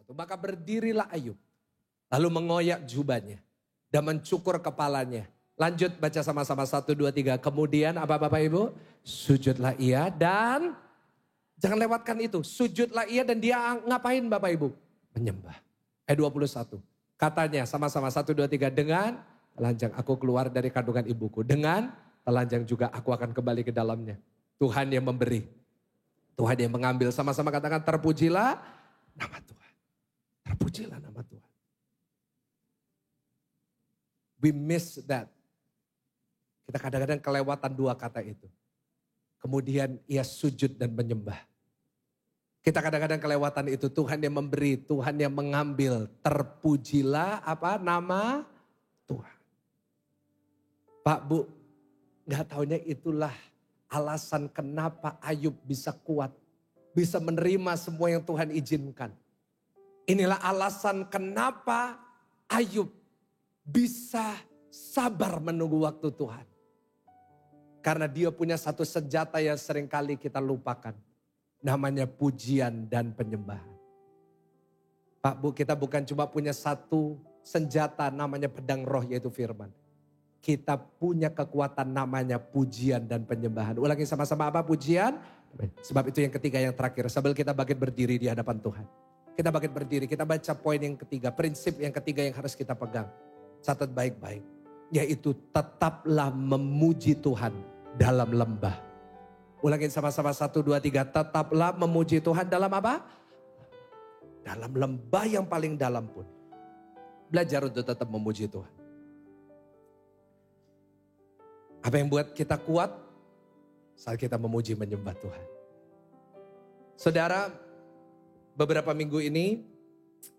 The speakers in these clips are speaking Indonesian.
21. Maka berdirilah Ayub. Lalu mengoyak jubahnya dan mencukur kepalanya. Lanjut baca sama-sama 1, 2, 3. Kemudian apa Bapak Ibu? Sujudlah ia dan jangan lewatkan itu. Sujudlah ia dan dia ngapain Bapak Ibu? Menyembah. Ayat 21. Katanya sama-sama 1, 2, 3. Dengan telanjang aku keluar dari kandungan ibuku. Dengan telanjang juga aku akan kembali ke dalamnya. Tuhan yang memberi. Tuhan yang mengambil. Sama-sama katakan terpujilah nama Tuhan. Terpujilah nama Tuhan. We miss that. Kita kadang-kadang kelewatan 2 kata itu. Kemudian ia sujud dan menyembah. Kita kadang-kadang kelewatan itu. Tuhan yang memberi, Tuhan yang mengambil. Terpujilah apa nama Tuhan. Pak Bu, gak taunya itulah alasan kenapa Ayub bisa kuat. Bisa menerima semua yang Tuhan izinkan. Inilah alasan kenapa Ayub bisa sabar menunggu waktu Tuhan. Karena dia punya satu senjata yang seringkali kita lupakan. Namanya pujian dan penyembahan. Pak Bu, kita bukan cuma punya satu senjata namanya pedang roh yaitu firman. Kita punya kekuatan namanya pujian dan penyembahan. Ulangi sama-sama apa pujian? Sebab itu yang ketiga yang terakhir. Sambil kita bangkit berdiri di hadapan Tuhan. Kita bangkit berdiri, kita baca poin yang ketiga. Prinsip yang ketiga yang harus kita pegang. Catat baik-baik. Yaitu tetaplah memuji Tuhan dalam lembah. Ulangin sama-sama 1, 2, 3. Tetaplah memuji Tuhan dalam apa? Dalam lembah yang paling dalam pun. Belajar untuk tetap memuji Tuhan. Apa yang buat kita kuat? Saat kita memuji menyembah Tuhan. Saudara, beberapa minggu ini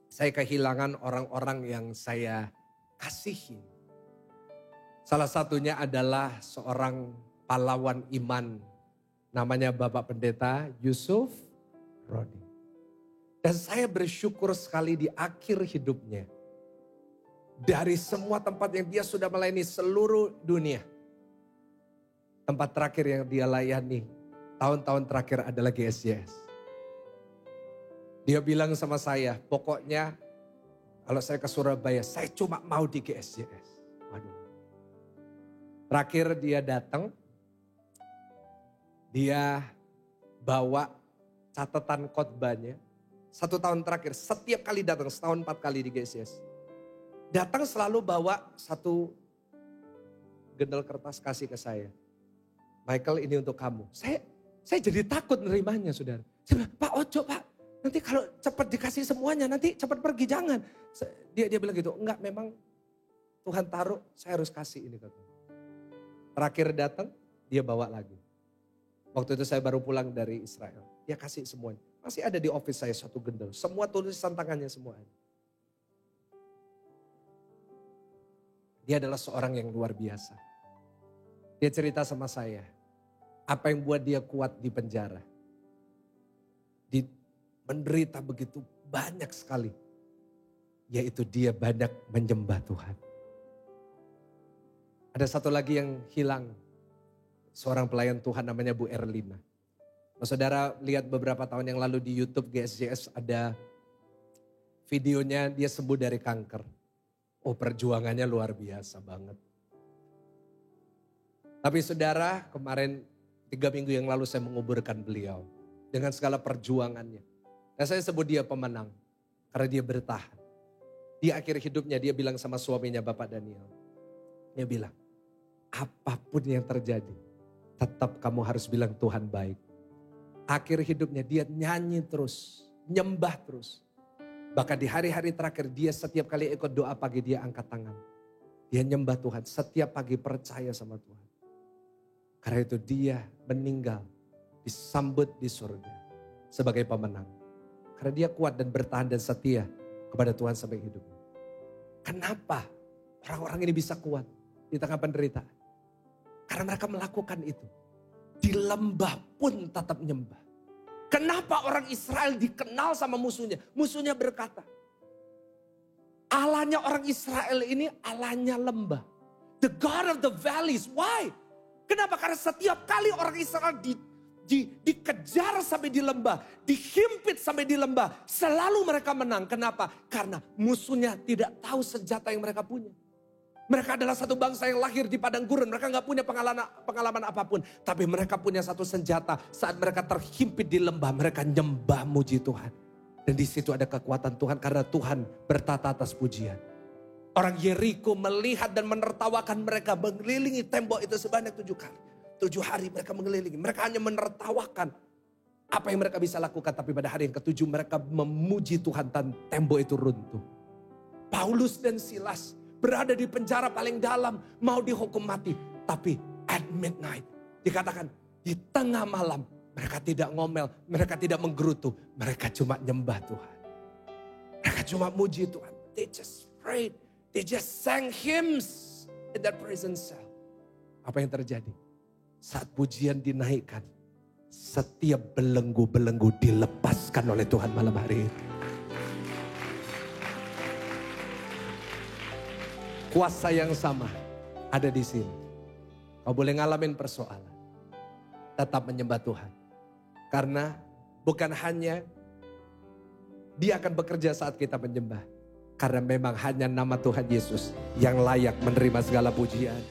saya kehilangan orang-orang yang saya kasihi. Salah satunya adalah seorang pahlawan iman. Namanya Bapak Pendeta Yusuf Rodi. Dan saya bersyukur sekali di akhir hidupnya. Dari semua tempat yang dia sudah melayani seluruh dunia. Tempat terakhir yang dia layani tahun-tahun terakhir adalah GSJS. Dia bilang sama saya, pokoknya kalau saya ke Surabaya, saya cuma mau di GSJS. Waduh. Terakhir dia datang, dia bawa catatan khotbahnya. 1 tahun terakhir, setiap kali datang, setahun 4 kali di GSJS. Datang selalu bawa 1 gendel kertas kasih ke saya. Michael, ini untuk kamu. Saya jadi takut nerimanya, saudara. Saya bilang, Pak Ojo, Pak. Nanti kalau cepat dikasih semuanya, nanti cepat pergi, jangan. Dia bilang gitu, enggak, memang Tuhan taruh, saya harus kasih ini. Terakhir datang, dia bawa lagi. Waktu itu saya baru pulang dari Israel. Dia kasih semuanya. Masih ada di office saya 1 gendel. Semua tulisan tangannya semua ada. Dia adalah seorang yang luar biasa. Dia cerita sama saya. Apa yang buat dia kuat di penjara. Menderita begitu banyak sekali. Yaitu dia banyak menyembah Tuhan. Ada satu lagi yang hilang. Seorang pelayan Tuhan namanya Bu Erlina. Saudara lihat beberapa tahun yang lalu di YouTube GSJS ada videonya dia sembuh dari kanker. Oh, perjuangannya luar biasa banget. Tapi saudara, kemarin 3 minggu yang lalu saya menguburkan beliau. Dengan segala perjuangannya. Dan saya sebut dia pemenang. Karena dia bertahan. Di akhir hidupnya dia bilang sama suaminya Bapak Daniel. Dia bilang, apapun yang terjadi, tetap kamu harus bilang Tuhan baik. Akhir hidupnya dia nyanyi terus, nyembah terus. Bahkan di hari-hari terakhir dia setiap kali ikut doa pagi dia angkat tangan. Dia nyembah Tuhan, setiap pagi percaya sama Tuhan. Karena itu dia meninggal, disambut di surga sebagai pemenang. Karena dia kuat dan bertahan dan setia kepada Tuhan sampai hidupnya. Kenapa orang-orang ini bisa kuat di tengah penderitaan? Karena mereka melakukan itu. Di lembah pun tetap nyembah. Kenapa orang Israel dikenal sama musuhnya? Musuhnya berkata, Allahnya orang Israel ini Allahnya lembah. The God of the valleys. Why? Kenapa? Karena setiap kali orang Israel dikejar sampai di lembah, dihimpit sampai di lembah, selalu mereka menang. Kenapa? Karena musuhnya tidak tahu senjata yang mereka punya. Mereka adalah satu bangsa yang lahir di padang gurun. Mereka gak punya pengalaman apapun. Tapi mereka punya satu senjata. Saat mereka terhimpit di lembah, mereka nyembah muji Tuhan. Dan di situ ada kekuatan Tuhan karena Tuhan bertata atas pujian. Orang Yeriko melihat dan menertawakan mereka mengelilingi tembok itu sebanyak 7 kali. 7 hari mereka mengelilingi. Mereka hanya menertawakan apa yang mereka bisa lakukan. Tapi pada hari yang ke-7 mereka memuji Tuhan dan tembok itu runtuh. Paulus dan Silas berada di penjara paling dalam, mau dihukum mati. Tapi at midnight, dikatakan di tengah malam, mereka tidak ngomel, mereka tidak menggerutu. Mereka cuma nyembah Tuhan. Mereka cuma muji Tuhan. They just prayed, they just sang hymns in that prison cell. Apa yang terjadi? Saat pujian dinaikkan, setiap belenggu-belenggu dilepaskan oleh Tuhan malam hari ini. Kuasa yang sama ada di sini. Kau boleh ngalamin persoalan. Tetap menyembah Tuhan. Karena bukan hanya Dia akan bekerja saat kita menyembah. Karena memang hanya nama Tuhan Yesus yang layak menerima segala pujian.